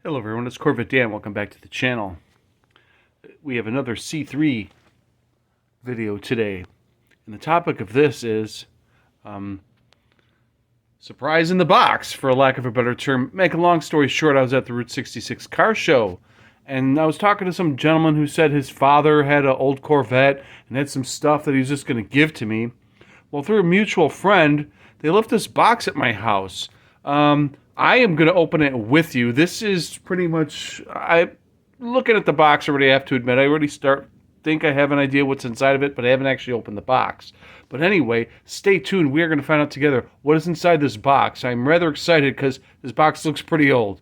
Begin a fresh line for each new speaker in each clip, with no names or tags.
Hello everyone, it's Corvette Dan. Welcome back to the channel. We have another C3 video today. And the topic of this is surprise in the box, for lack of a better term. Make a long story short, I was at the Route 66 car show. And I was talking to some gentleman who said his father had an old Corvette and had some stuff that he was just going to give to me. Well, through a mutual friend, they left this box at my house. I am going to open it with you. This is pretty much, looking at the box already, I have to admit, I already think I have an idea what's inside of it, but I haven't actually opened the box. But anyway, stay tuned. We are going to find out together what is inside this box. I'm rather excited because this box looks pretty old.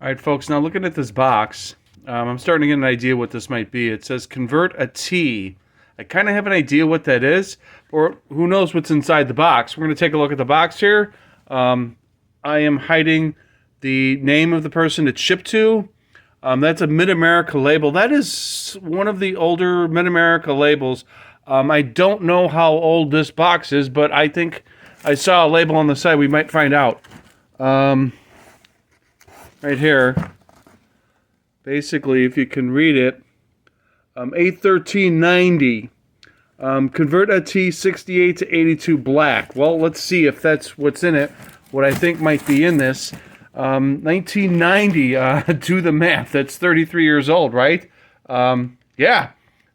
All right, folks, now looking at this box, I'm starting to get an idea what this might be. It says convert a T. I kind of have an idea what that is, or who knows what's inside the box. We're going to take a look at the box here. I am hiding the name of the person it's shipped to. That's a Mid-America label. That is one of the older Mid-America labels. I don't know how old this box is, but I think I saw a label on the side. We might find out. Right here. Basically, if you can read it, 81390. Convert a T 68 to 82 black. Well, let's see if that's what's in it. What I think might be in this. 1990, do the math. That's 33 years old, right? Yeah,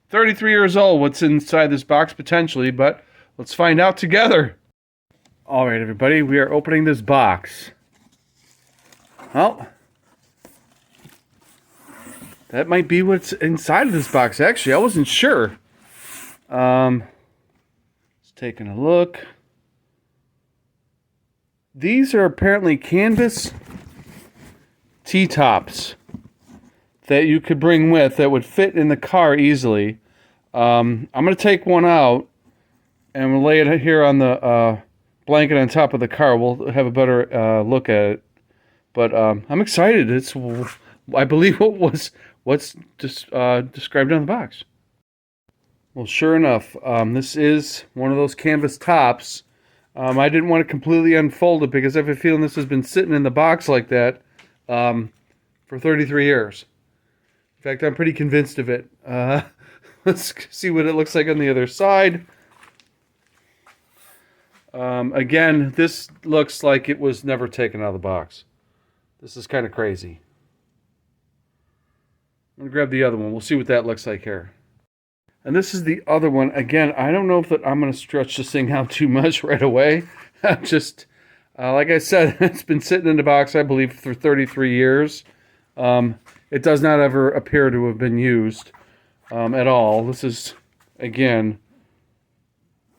33 years old. What's inside this box potentially, but let's find out together. All right, everybody, we are opening this box. Well, that might be what's inside of this box. Actually, I wasn't sure. Just taking a look. These are apparently canvas T-tops that you could bring with that would fit in the car easily. I'm going to take one out and we'll lay it here on the blanket on top of the car. We'll have a better look at it. But I'm excited. I believe what's described on the box. Well, sure enough, this is one of those canvas tops. I didn't want to completely unfold it because I have a feeling this has been sitting in the box like that for 33 years. In fact, I'm pretty convinced of it. Let's see what it looks like on the other side. Again, this looks like it was never taken out of the box. This is kind of crazy. I'm going to grab the other one. We'll see what that looks like here. And this is the other one. Again, I don't know if I'm going to stretch this thing out too much right away. Just, like I said, it's been sitting in the box, I believe, for 33 years. It does not ever appear to have been used at all. This is, again,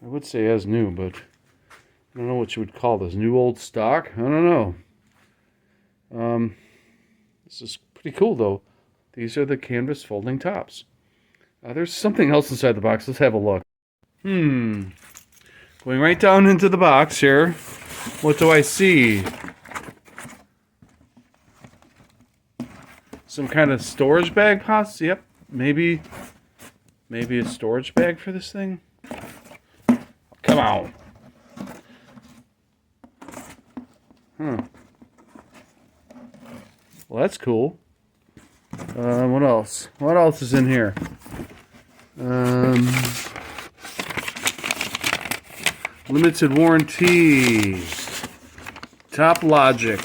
I would say as new, but I don't know what you would call this. New old stock? I don't know. This is pretty cool, though. These are the canvas folding tops. There's something else inside the box. Let's have a look. Going right down into the box here. What do I see? Some kind of storage bag, possibly. Yep. Maybe a storage bag for this thing. Come on. Well, that's cool. What else? What else is in here? Limited warranty. Top Logic.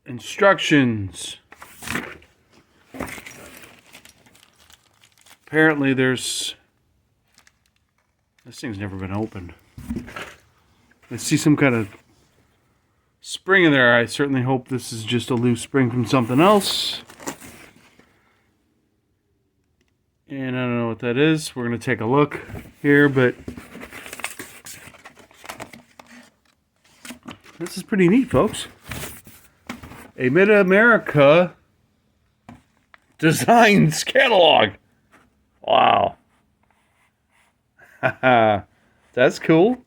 Instructions. Apparently this thing's never been opened. I see some kind of spring in there. I certainly hope this is just a loose spring from something else. And I don't know what that is. We're going to take a look here, but this is pretty neat, folks. A Mid-America Designs catalog. Wow. That's cool.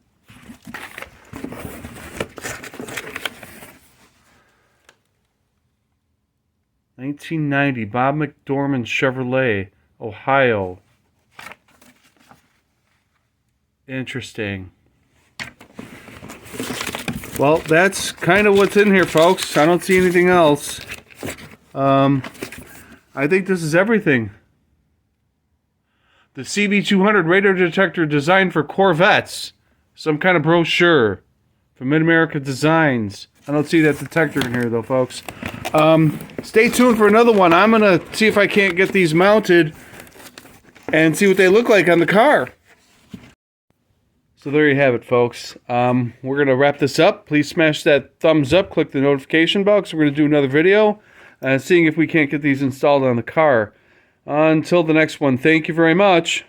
1990, Bob McDormand Chevrolet, Ohio. Interesting. Well, that's kind of what's in here, folks. I don't see anything else. I think this is everything. The CB200 radar detector designed for Corvettes. Some kind of brochure from Mid-America Designs. I don't see that detector in here, though, folks. Stay tuned for another one. I'm going to see if I can't get these mounted and see what they look like on the car. So there you have it, folks. We're going to wrap this up. Please smash that thumbs up. Click the notification bell, because we're going to do another video seeing if we can't get these installed on the car. Until the next one, thank you very much.